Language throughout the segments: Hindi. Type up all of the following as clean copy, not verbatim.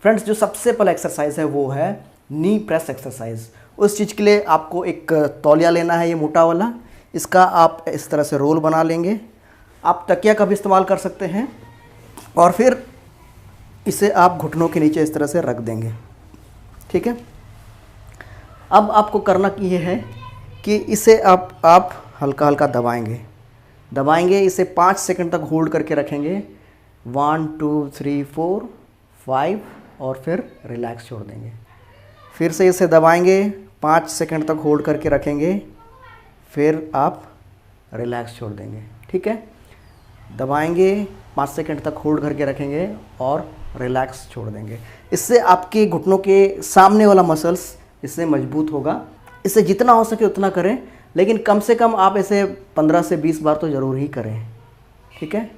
फ्रेंड्स, जो सबसे पहला एक्सरसाइज है वो है नी प्रेस एक्सरसाइज। उस चीज़ के लिए आपको एक तौलिया लेना है, ये मोटा वाला। इसका आप इस तरह से रोल बना लेंगे। आप तकिया का भी इस्तेमाल कर सकते हैं और फिर इसे आप घुटनों के नीचे इस तरह से रख देंगे। ठीक है, अब आपको करना ये है कि इसे आप हल्का हल्का दबाएंगे। इसे 5 सेकंड तक होल्ड करके रखेंगे। 1 2 3 4 5 और फिर रिलैक्स छोड़ देंगे। फिर से इसे दबाएंगे, 5 सेकंड तक होल्ड करके रखेंगे, फिर आप रिलैक्स छोड़ देंगे। ठीक है, दबाएंगे, 5 सेकंड तक होल्ड करके रखेंगे और रिलैक्स छोड़ देंगे। इससे आपके घुटनों के सामने वाला मसल्स इससे मजबूत होगा। इसे जितना हो सके उतना करें, लेकिन कम से कम आप इसे 15 से 20 बार तो ज़रूर ही करें। ठीक है,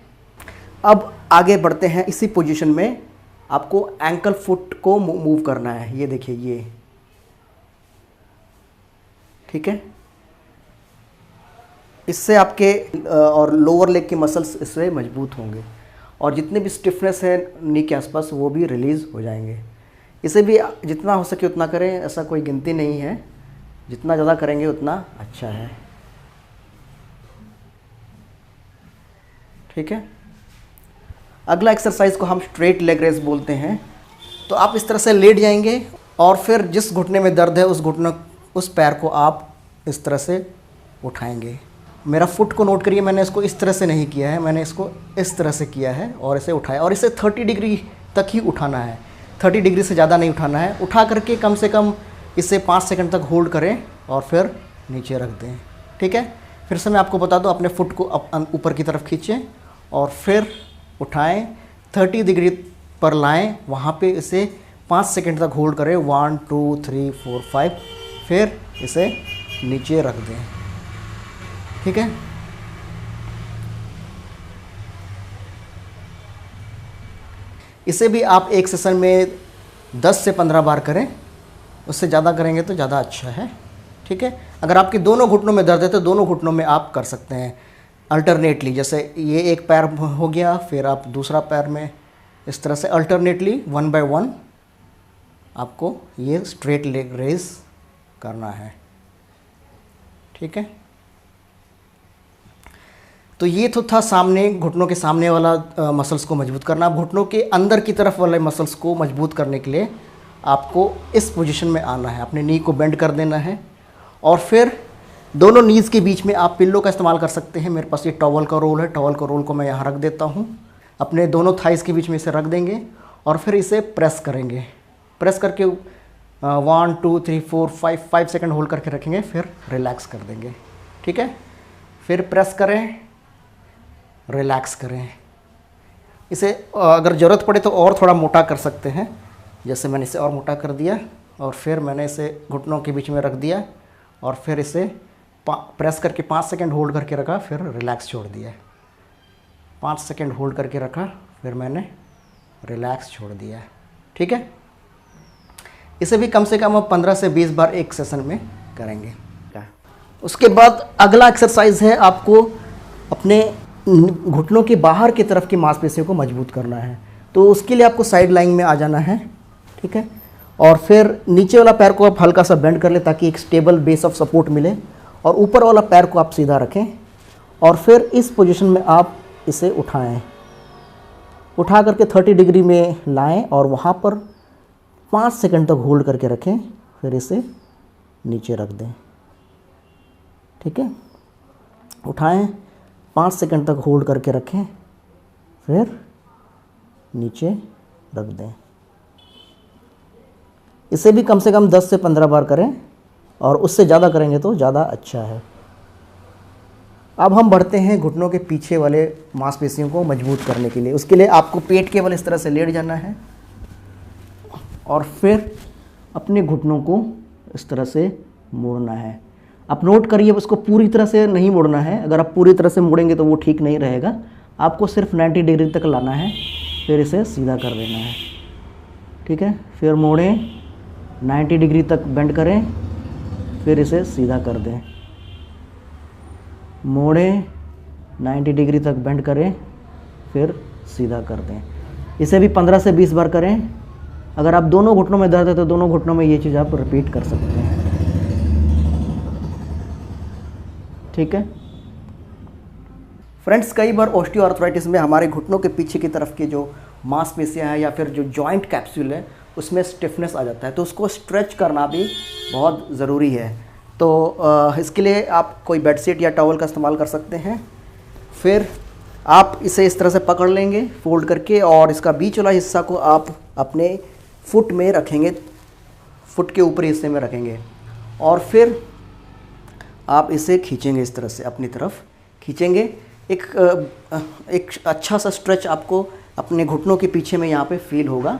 अब आगे बढ़ते हैं। इसी पोजीशन में आपको एंकल फुट को मूव करना है। ये देखिए, ये ठीक है। इससे आपके और लोअर लेग के मसल्स इससे मजबूत होंगे और जितने भी स्टिफनेस है नी के आसपास वो भी रिलीज़ हो जाएंगे। इसे भी जितना हो सके उतना करें, ऐसा कोई गिनती नहीं है, जितना ज़्यादा करेंगे उतना अच्छा है। ठीक है, अगला एक्सरसाइज को हम स्ट्रेट लेग रेस बोलते हैं। तो आप इस तरह से लेट जाएंगे और फिर जिस घुटने में दर्द है उस पैर को आप इस तरह से उठाएंगे। मेरा फुट को नोट करिए, मैंने इसको इस तरह से नहीं किया है, मैंने इसको इस तरह से किया है और इसे उठाया। और इसे 30 डिग्री तक ही उठाना है, 30 डिग्री से ज़्यादा नहीं उठाना है। उठा करके कम से कम इसे 5 सेकंड तक होल्ड करें और फिर नीचे रख दें। ठीक है, फिर से मैं आपको बता दूं, अपने फुट को ऊपर की तरफ खींचें और फिर उठाएं, 30 डिग्री पर लाएं, वहाँ पे इसे 5 सेकंड तक होल्ड करें, 1 2 3 4 5, फिर इसे नीचे रख दें। ठीक है, इसे भी आप एक सेशन में 10 से 15 बार करें, उससे ज़्यादा करेंगे तो ज़्यादा अच्छा है। ठीक है, अगर आपके दोनों घुटनों में दर्द है तो दोनों घुटनों में आप कर सकते हैं अल्टरनेटली। जैसे ये एक पैर हो गया, फिर आप दूसरा पैर में इस तरह से अल्टरनेटली 1 बाय 1 आपको ये स्ट्रेट लेग रेस करना है। ठीक है, तो ये तो था सामने, घुटनों के सामने वाला मसल्स को मजबूत करना। अब घुटनों के अंदर की तरफ वाले मसल्स को मजबूत करने के लिए आपको इस पोजीशन में आना है, अपने नी को बेंड कर देना है और फिर दोनों नीज़ के बीच में आप पिल्लो का इस्तेमाल कर सकते हैं। मेरे पास ये टॉवल का रोल है, टॉवल का रोल को मैं यहाँ रख देता हूँ। अपने दोनों थाइस के बीच में इसे रख देंगे और फिर इसे प्रेस करेंगे। प्रेस करके 1 2 3 4 5 सेकंड होल्ड करके रखेंगे, फिर रिलैक्स कर देंगे। ठीक है, फिर प्रेस करें, रिलैक्स करें। इसे अगर ज़रूरत पड़े तो और थोड़ा मोटा कर सकते हैं, जैसे मैंने इसे और मोटा कर दिया और फिर मैंने इसे घुटनों के बीच में रख दिया और फिर इसे प्रेस करके 5 सेकंड होल्ड करके रखा, फिर रिलैक्स छोड़ दिया। 5 सेकंड होल्ड करके रखा, फिर मैंने रिलैक्स छोड़ दिया। ठीक है, इसे भी कम से कम आप 15 से 20 बार एक सेशन में करेंगे। उसके बाद अगला एक्सरसाइज है, आपको अपने घुटनों के बाहर की तरफ की मांसपेशियों को मजबूत करना है। तो उसके लिए आपको साइड लाइन में आ जाना है। ठीक है, और फिर नीचे वाला पैर को आप हल्का सा बेंड कर लें ताकि एक स्टेबल बेस ऑफ सपोर्ट मिले, और ऊपर वाला पैर को आप सीधा रखें और फिर इस पोजीशन में आप इसे उठाएं। उठा करके 30 डिग्री में लाएं और वहाँ पर 5 सेकंड तक होल्ड करके रखें, फिर इसे नीचे रख दें। ठीक है, उठाएं, 5 सेकंड तक होल्ड करके रखें, फिर नीचे रख दें। इसे भी कम से कम 10 से 15 बार करें और उससे ज़्यादा करेंगे तो ज़्यादा अच्छा है। अब हम बढ़ते हैं घुटनों के पीछे वाले मांसपेशियों को मजबूत करने के लिए। उसके लिए आपको पेट के बल इस तरह से लेट जाना है और फिर अपने घुटनों को इस तरह से मोड़ना है। आप नोट करिए, उसको पूरी तरह से नहीं मोड़ना है। अगर आप पूरी तरह से मोड़ेंगे तो वो ठीक नहीं रहेगा। आपको सिर्फ 90 डिग्री तक लाना है, फिर इसे सीधा कर देना है। ठीक है, फिर मोड़ें, 90 डिग्री तक बेंड करें, फिर इसे सीधा कर दें। मोड़ें, 90 डिग्री तक बेंड करें, फिर सीधा कर दें। इसे भी 15 से 20 बार करें। अगर आप दोनों घुटनों में दर्द है तो दोनों घुटनों में ये चीज़ आप रिपीट कर सकते हैं। ठीक है फ्रेंड्स, कई बार ऑस्टियोआर्थराइटिस में हमारे घुटनों के पीछे की तरफ की जो मांसपेशियां हैं या फिर जो जॉइंट कैप्सूल है उसमें स्टिफनेस आ जाता है, तो उसको स्ट्रेच करना भी बहुत ज़रूरी है। तो इसके लिए आप कोई बेडशीट या टॉवल का इस्तेमाल कर सकते हैं। फिर आप इसे इस तरह से पकड़ लेंगे फोल्ड करके, और इसका बीच वाला हिस्सा को आप अपने फुट में रखेंगे, फुट के ऊपरी हिस्से में रखेंगे, और फिर आप इसे खींचेंगे, इस तरह से अपनी तरफ खींचेंगे। एक अच्छा सा स्ट्रेच आपको अपने घुटनों के पीछे में यहाँ पे फील होगा।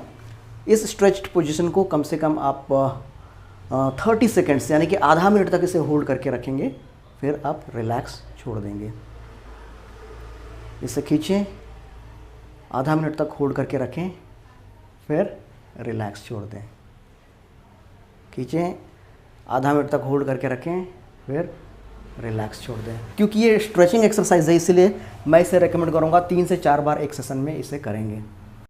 इस स्ट्रेच्ड पोजीशन को कम से कम आप 30 सेकेंड्स यानी कि आधा मिनट तक इसे होल्ड करके रखेंगे, फिर आप रिलैक्स छोड़ देंगे। इसे खींचें, आधा मिनट तक होल्ड करके रखें, फिर रिलैक्स छोड़ दें। खींचें, आधा मिनट तक होल्ड करके रखें, फिर रिलैक्स छोड़ दें। क्योंकि ये स्ट्रेचिंग एक्सरसाइज है, इसलिए मैं इसे रेकमेंड करूँगा 3 से 4 बार एक सेशन में इसे करेंगे।